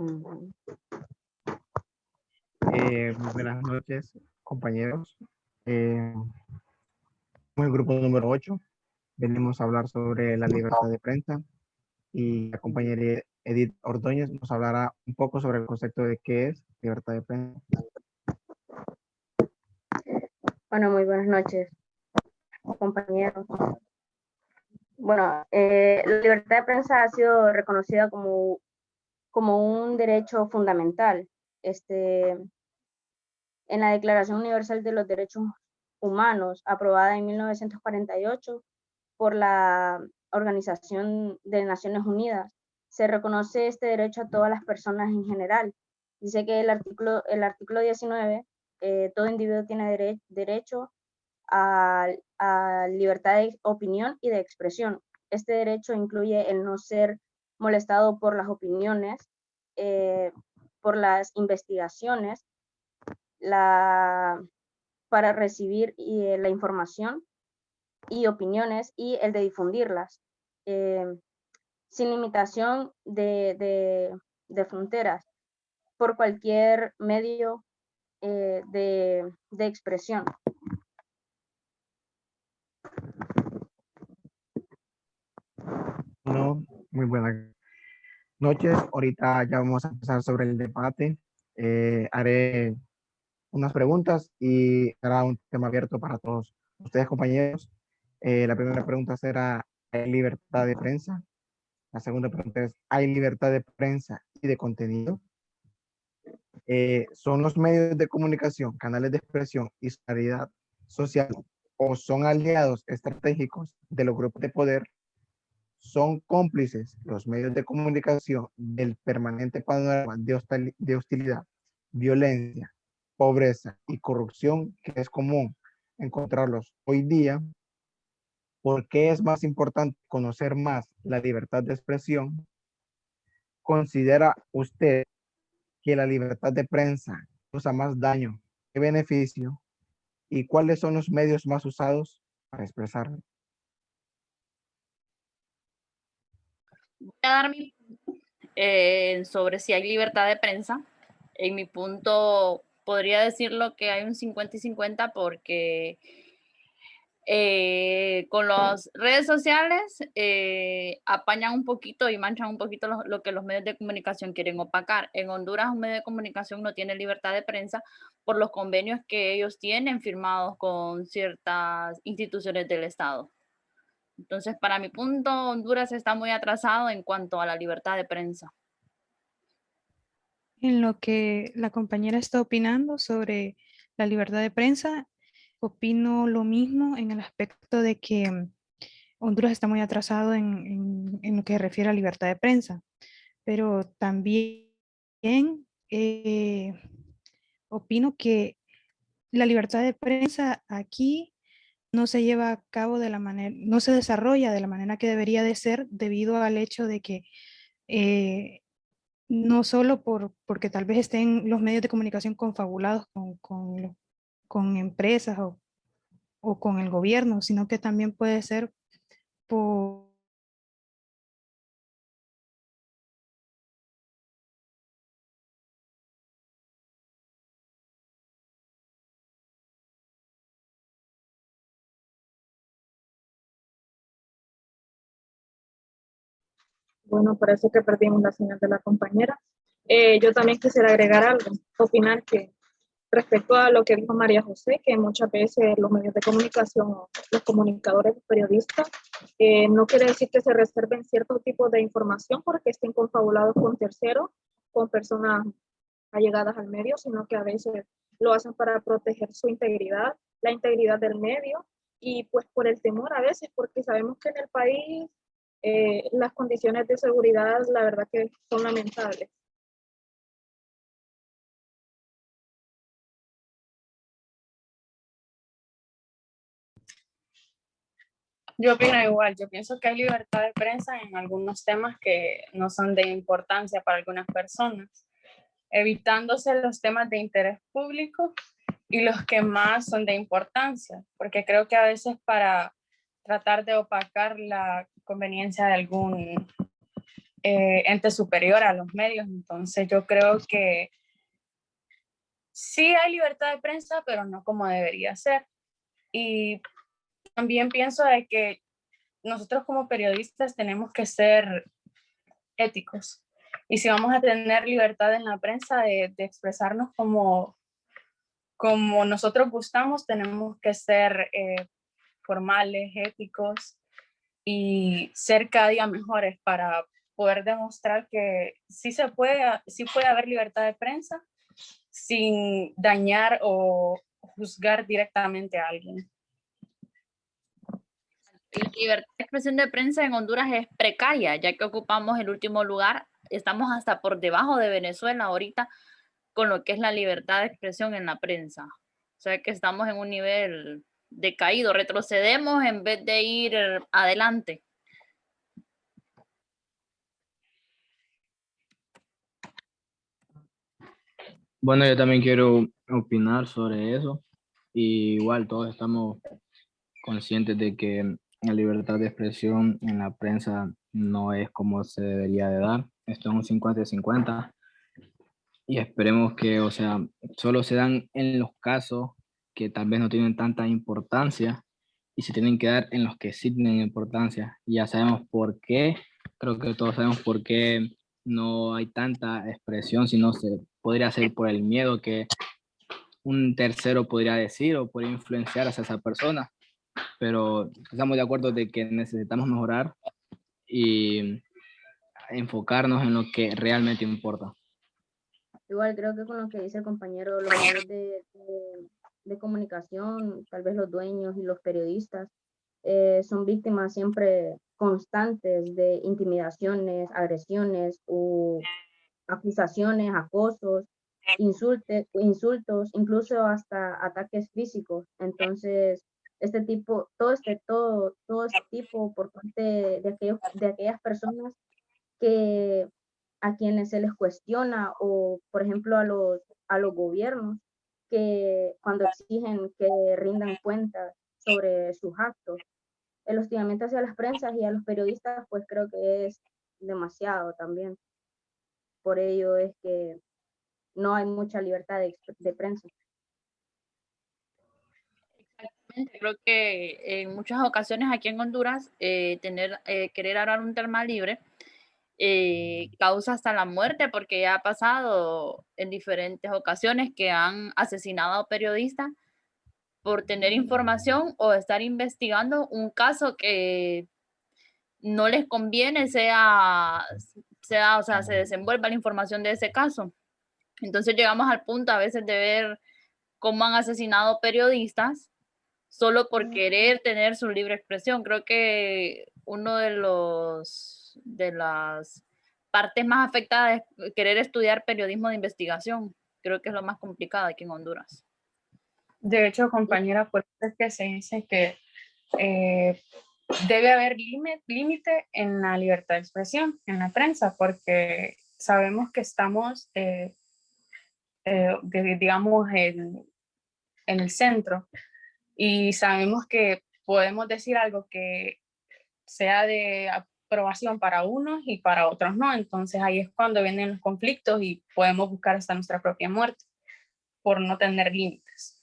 Ujú. Muy buenas noches, compañeros. Somos el grupo número 8. Venimos a hablar sobre la libertad de prensa y la compañera Edith Ordóñez nos hablará un poco sobre el concepto de qué es libertad de prensa. Bueno, muy buenas noches, compañeros. Bueno, la libertad de prensa ha sido reconocida como un derecho fundamental. En la Declaración Universal de los Derechos Humanos, aprobada en 1948 por la Organización de Naciones Unidas, se reconoce este derecho a todas las personas en general. Dice que el artículo 19, todo individuo tiene derecho a libertad de opinión y de expresión. Este derecho incluye el no ser molestado por las opiniones, por las investigaciones, para recibir la información y opiniones y el de difundirlas, sin limitación de fronteras, por cualquier medio de expresión. No, muy buenas noches. Ahorita ya vamos a empezar sobre el debate. Haré unas preguntas y será un tema abierto para todos ustedes, compañeros. La primera pregunta será, ¿hay libertad de prensa? La segunda pregunta es, ¿hay libertad de prensa y de contenido? ¿Son los medios de comunicación, canales de expresión y solidaridad social o son aliados estratégicos de los grupos de poder? ¿Son cómplices los medios de comunicación del permanente panorama de hostilidad, violencia, pobreza y corrupción que es común encontrarlos hoy día? ¿Por qué es más importante conocer más la libertad de expresión? ¿Considera usted que la libertad de prensa causa más daño que beneficio? ¿Y cuáles son los medios más usados para expresarlo? Voy a dar mi sobre si hay libertad de prensa. En mi punto podría decirlo que hay un 50 y 50 porque con las redes sociales apañan un poquito y manchan un poquito lo que los medios de comunicación quieren opacar. En Honduras un medio de comunicación no tiene libertad de prensa por los convenios que ellos tienen firmados con ciertas instituciones del Estado. Entonces, para mi punto, Honduras está muy atrasado en cuanto a la libertad de prensa. En lo que la compañera está opinando sobre la libertad de prensa, opino lo mismo en el aspecto de que Honduras está muy atrasado en lo que se refiere a libertad de prensa, pero también eh, opino que la libertad de prensa aquí no se lleva a cabo de la manera, no se desarrolla de la manera que debería de ser debido al hecho de que no solo porque tal vez estén los medios de comunicación confabulados con empresas o con el gobierno, sino que también puede ser por Bueno, parece que perdimos la señal de la compañera. Yo también quisiera agregar algo, opinar que respecto a lo que dijo María José, que muchas veces los medios de comunicación, los comunicadores, los periodistas, no quiere decir que se reserven cierto tipo de información porque estén confabulados con terceros, con personas allegadas al medio, sino que a veces lo hacen para proteger su integridad, la integridad del medio, y pues por el temor a veces, porque sabemos que en el país las condiciones de seguridad, la verdad que son lamentables. Yo opino igual, yo pienso que hay libertad de prensa en algunos temas que no son de importancia para algunas personas, evitándose los temas de interés público y los que más son de importancia, porque creo que a veces para tratar de opacar la conveniencia de algún ente superior a los medios. Entonces yo creo que sí hay libertad de prensa, pero no como debería ser. Y también pienso de que nosotros como periodistas tenemos que ser éticos. Y si vamos a tener libertad en la prensa de expresarnos como nosotros gustamos, tenemos que ser formales, éticos y ser cada día mejores para poder demostrar que sí puede haber libertad de prensa sin dañar o juzgar directamente a alguien. La libertad de expresión de prensa en Honduras es precaria, ya que ocupamos el último lugar, estamos hasta por debajo de Venezuela ahorita con lo que es la libertad de expresión en la prensa. O sea que estamos en un nivel decaído, retrocedemos en vez de ir adelante. Bueno, yo también quiero opinar sobre eso. Y igual todos estamos conscientes de que la libertad de expresión en la prensa no es como se debería de dar. Esto es un 50-50 y esperemos que, o sea, solo se dan en los casos que tal vez no tienen tanta importancia y se tienen que dar en los que sí tienen importancia. Y ya sabemos por qué, creo que todos sabemos por qué no hay tanta expresión, sino se podría ser por el miedo que un tercero podría decir o podría influenciar hacia esa persona, pero estamos de acuerdo de que necesitamos mejorar y enfocarnos en lo que realmente importa. Igual creo que con lo que dice el compañero, los medios de comunicación, tal vez los dueños y los periodistas, son víctimas siempre constantes de intimidaciones, agresiones o acusaciones, acosos, insultos, incluso hasta ataques físicos. Entonces, todo este tipo por parte de aquellas personas que a quienes se les cuestiona o, por ejemplo, a los gobiernos que cuando exigen que rindan cuentas sobre sus actos. El hostigamiento hacia las prensas y a los periodistas, pues creo que es demasiado también. Por ello es que no hay mucha libertad de prensa. Exactamente. Creo que en muchas ocasiones aquí en Honduras, querer hablar un tema libre causa hasta la muerte, porque ya ha pasado en diferentes ocasiones que han asesinado a periodistas por tener información o estar investigando un caso que no les conviene se desenvuelva la información de ese caso. Entonces llegamos al punto a veces de ver cómo han asesinado periodistas solo por querer tener su libre expresión. Creo que uno de las partes más afectadas es querer estudiar periodismo de investigación. Creo que es lo más complicado aquí en Honduras. De hecho, compañera, por eso es que se dice que debe haber límite en la libertad de expresión, en la prensa, porque sabemos que estamos, digamos, en el centro y sabemos que podemos decir algo que sea de aprobación para unos y para otros no. Entonces ahí es cuando vienen los conflictos y podemos buscar hasta nuestra propia muerte por no tener límites.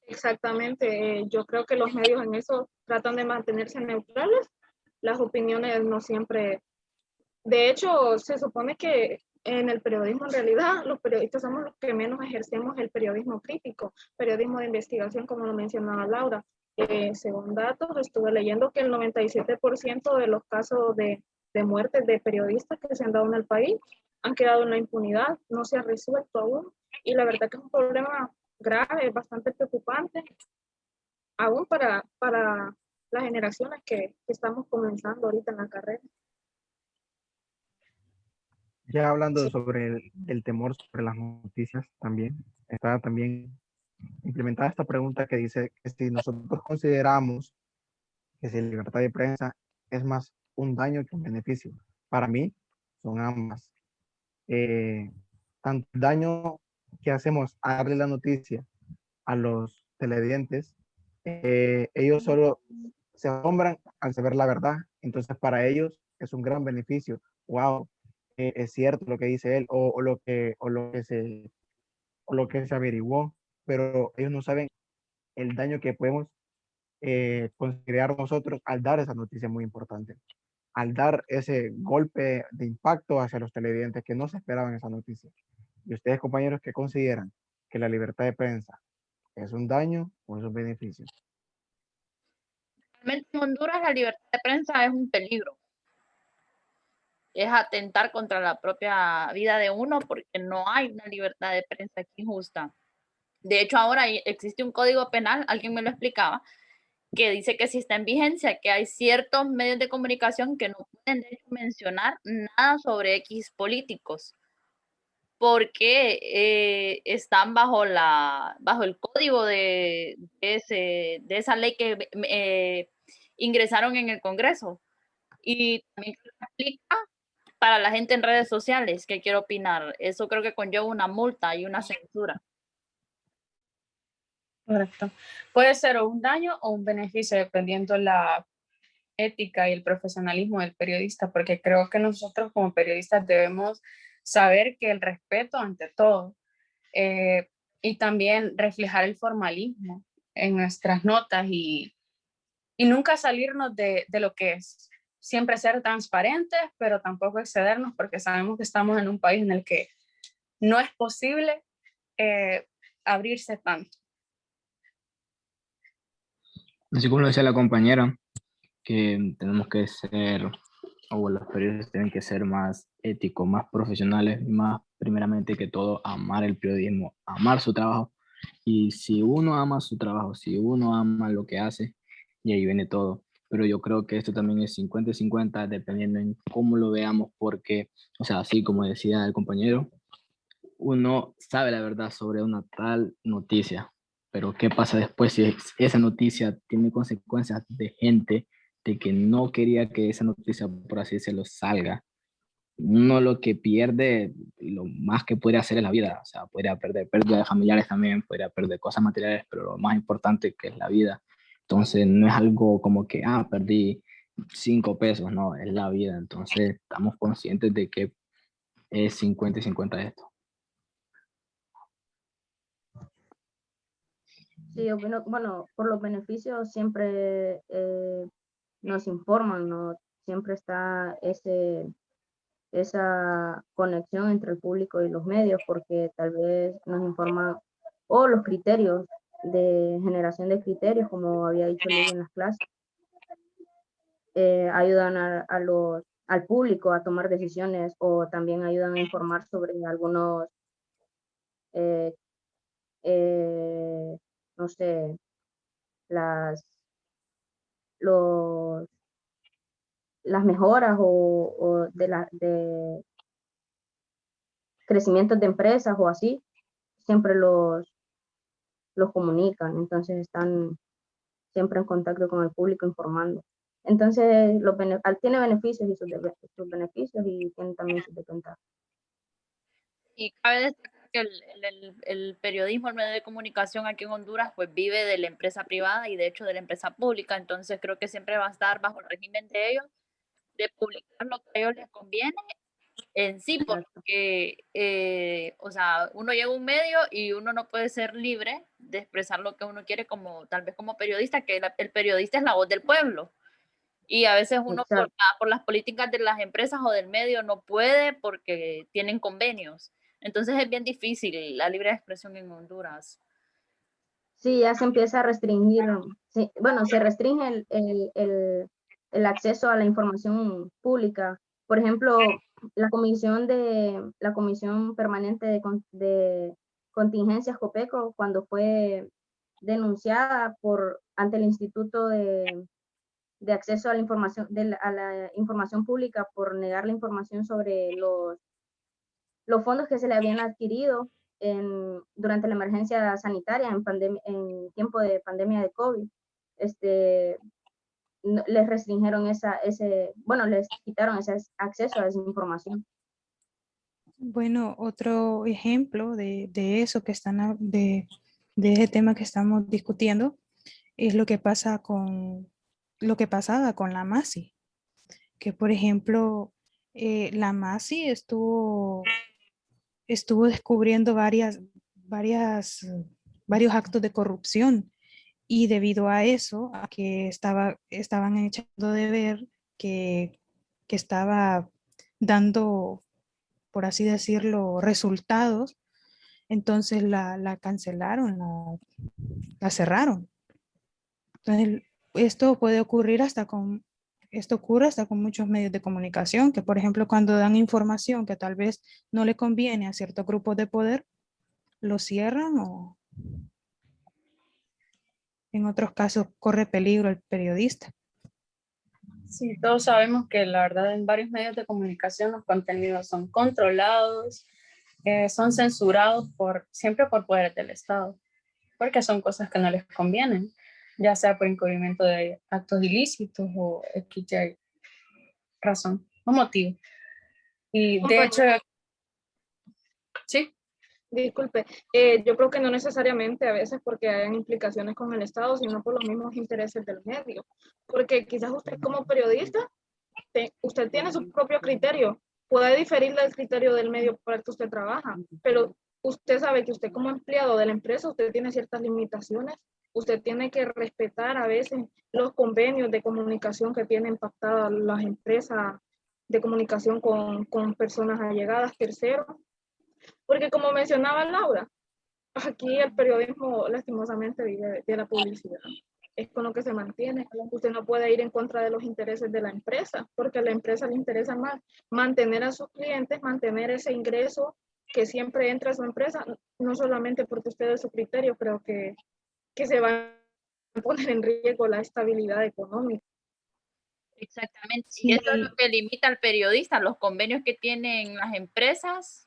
Exactamente, yo creo que los medios en eso tratan de mantenerse neutrales, las opiniones no siempre, de hecho se supone que en el periodismo en realidad los periodistas somos los que menos ejercemos el periodismo crítico, periodismo de investigación como lo mencionaba Laura. Según datos, estuve leyendo que el 97% de los casos de muertes de periodistas que se han dado en el país han quedado en la impunidad, no se ha resuelto aún, y la verdad que es un problema grave, bastante preocupante, aún para las generaciones que estamos comenzando ahorita en la carrera. Ya hablando sobre el temor sobre las noticias, también está también implementada esta pregunta que dice que si nosotros consideramos que si la libertad de prensa es más un daño que un beneficio. Para mí son ambas. Tanto el daño que hacemos a darle la noticia a los televidentes, ellos solo se asombran al saber la verdad, entonces para ellos es un gran beneficio. Wow, es cierto lo que dice él o lo que se averiguó, pero ellos no saben el daño que podemos considerar nosotros al dar esa noticia muy importante, al dar ese golpe de impacto hacia los televidentes que no se esperaban esa noticia. ¿Y ustedes, compañeros, qué consideran? ¿Que la libertad de prensa es un daño o es un beneficio? Realmente en Honduras la libertad de prensa es un peligro. Es atentar contra la propia vida de uno porque no hay una libertad de prensa aquí justa. De hecho, ahora existe un código penal, alguien me lo explicaba, que dice que si está en vigencia, que hay ciertos medios de comunicación que no pueden de hecho mencionar nada sobre X políticos, porque están bajo el código de esa ley que ingresaron en el Congreso. Y también se aplica para la gente en redes sociales que quiere opinar. Eso creo que conlleva una multa y una censura. Correcto. Puede ser o un daño o un beneficio dependiendo la ética y el profesionalismo del periodista, porque creo que nosotros como periodistas debemos saber que el respeto ante todo y también reflejar el formalismo en nuestras notas y nunca salirnos de lo que es. Siempre ser transparentes, pero tampoco excedernos porque sabemos que estamos en un país en el que no es posible abrirse tanto. Así como lo decía la compañera, que tenemos que ser, o los periodistas tienen que ser más éticos, más profesionales, y más primeramente que todo amar el periodismo, amar su trabajo. Y si uno ama su trabajo, si uno ama lo que hace, y ahí viene todo. Pero yo creo que esto también es 50-50, dependiendo en cómo lo veamos, porque, o sea, así como decía el compañero, uno sabe la verdad sobre una tal noticia, pero ¿qué pasa después si esa noticia tiene consecuencias de gente de que no quería que esa noticia, por así decirlo, salga? Uno lo que pierde, lo más que puede hacer es la vida, o sea, podría perder pérdida de familiares también, podría perder cosas materiales, pero lo más importante que es la vida. Entonces, no es algo como que, perdí 5 pesos, no, es la vida. Entonces, estamos conscientes de que es 50-50 esto. Sí, opino, bueno, por los beneficios siempre nos informan, ¿no? Siempre está esa conexión entre el público y los medios, porque tal vez nos informan, o los criterios de generación de criterios, como había dicho Luis en las clases, ayudan al público a tomar decisiones o también ayudan a informar sobre algunos, no sé, los, las mejoras o de crecimientos de empresas o así, siempre los comunican, entonces están siempre en contacto con el público informando. Entonces, tiene beneficios y sus beneficios y tiene también sus desventajas. Y cabe destacar que el periodismo, el medio de comunicación aquí en Honduras, pues vive de la empresa privada y de hecho de la empresa pública, entonces creo que siempre va a estar bajo el régimen de ellos, de publicar lo que a ellos les conviene en sí, porque, o sea, uno llega a un medio y uno no puede ser libre de expresar lo que uno quiere como, tal vez como periodista, que el periodista es la voz del pueblo. Y a veces uno por las políticas de las empresas o del medio no puede porque tienen convenios. Entonces es bien difícil la libre expresión en Honduras. Sí, ya se empieza a restringir, sí, bueno, se restringe el acceso a la información pública. Por ejemplo, la comisión permanente de contingencias COPECO, cuando fue denunciada ante el Instituto de acceso a la información, a la información pública por negar la información sobre los fondos que se le habían adquirido durante la emergencia sanitaria en tiempo de pandemia de COVID. Les restringieron les quitaron ese acceso a esa información. Bueno, otro ejemplo de eso que están de ese tema que estamos discutiendo es lo que pasaba con la MASI, que por ejemplo, la MASI estuvo descubriendo varios actos de corrupción y debido a eso, a que estaban echando de ver que estaba dando, por así decirlo, resultados, entonces la cancelaron, la cerraron. Entonces, esto ocurre hasta con muchos medios de comunicación, que por ejemplo cuando dan información que tal vez no le conviene a ciertos grupos de poder, lo cierran o en otros casos corre peligro el periodista. Sí, todos sabemos que la verdad en varios medios de comunicación los contenidos son controlados, son censurados siempre por poderes del Estado, porque son cosas que no les convienen, ya sea por encubrimiento de actos ilícitos o XY razón o motivo. Y de hecho, sí. Disculpe, yo creo que no necesariamente a veces porque hayan implicaciones con el Estado, sino por los mismos intereses del medio. Porque quizás usted como periodista, usted tiene su propio criterio, puede diferir del criterio del medio para el que usted trabaja, pero usted sabe que usted como empleado de la empresa, usted tiene ciertas limitaciones, usted tiene que respetar a veces los convenios de comunicación que tienen pactadas las empresas de comunicación con personas allegadas, terceros. Porque como mencionaba Laura, aquí el periodismo lastimosamente vive de la publicidad. Es con lo que se mantiene. Usted no puede ir en contra de los intereses de la empresa, porque a la empresa le interesa más mantener a sus clientes, mantener ese ingreso que siempre entra a su empresa, no solamente porque usted es su criterio, creo que se va a poner en riesgo la estabilidad económica. Exactamente. Sí. Y eso es lo que limita al periodista, los convenios que tienen las empresas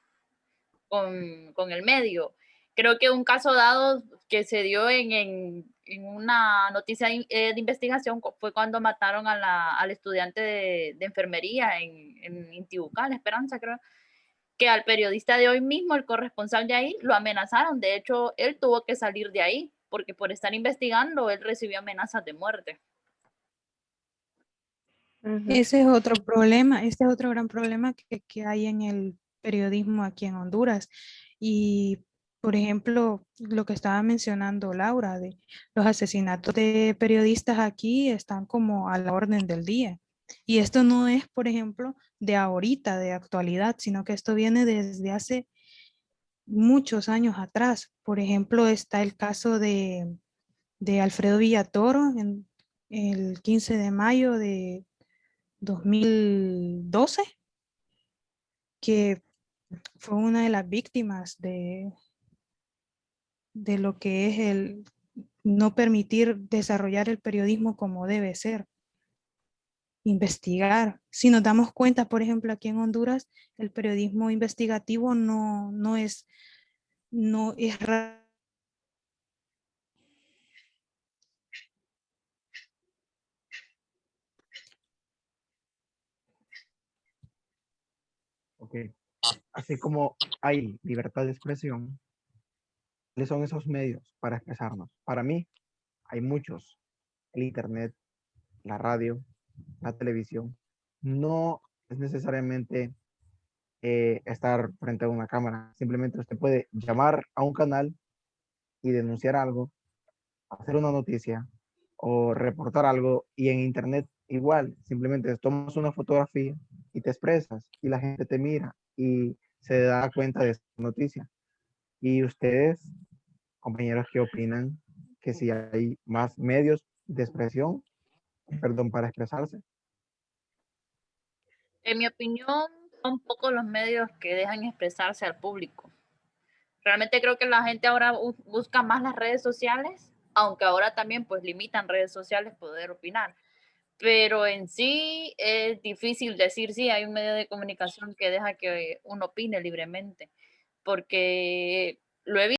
con el medio. Creo que un caso dado que se dio en una noticia de investigación fue cuando mataron al estudiante de enfermería en Intibucá, La Esperanza, creo, que al periodista de hoy mismo, el corresponsal de ahí, lo amenazaron. De hecho, él tuvo que salir de ahí, porque por estar investigando, él recibió amenazas de muerte. Ese es otro problema, este es otro gran problema que hay en el periodismo aquí en Honduras. Y, por ejemplo, lo que estaba mencionando Laura, de los asesinatos de periodistas aquí están como a la orden del día. Y esto no es, por ejemplo, de ahorita, de actualidad, sino que esto viene desde hace muchos años atrás. Por ejemplo, está el caso de Alfredo Villatoro en el 15 de mayo de 2012, que fue una de las víctimas de lo que es el no permitir desarrollar el periodismo como debe ser, investigar. Si nos damos cuenta, por ejemplo, aquí en Honduras, el periodismo investigativo no es Ok. Así como hay libertad de expresión, ¿cuáles son esos medios para expresarnos? Para mí, hay muchos. El Internet, la radio, la televisión. No es necesariamente estar frente a una cámara. Simplemente usted puede llamar a un canal y denunciar algo, hacer una noticia o reportar algo y en Internet igual. Simplemente tomas una fotografía y te expresas y la gente te mira y se da cuenta de esa noticia. ¿Y ustedes, compañeros, qué opinan? Que si hay más medios de expresión, perdón, para expresarse. En mi opinión, son pocos los medios que dejan expresarse al público. Realmente creo que la gente ahora busca más las redes sociales, aunque ahora también pues limitan redes sociales poder opinar. Pero en sí es difícil decir sí, hay un medio de comunicación que deja que uno opine libremente, porque lo he visto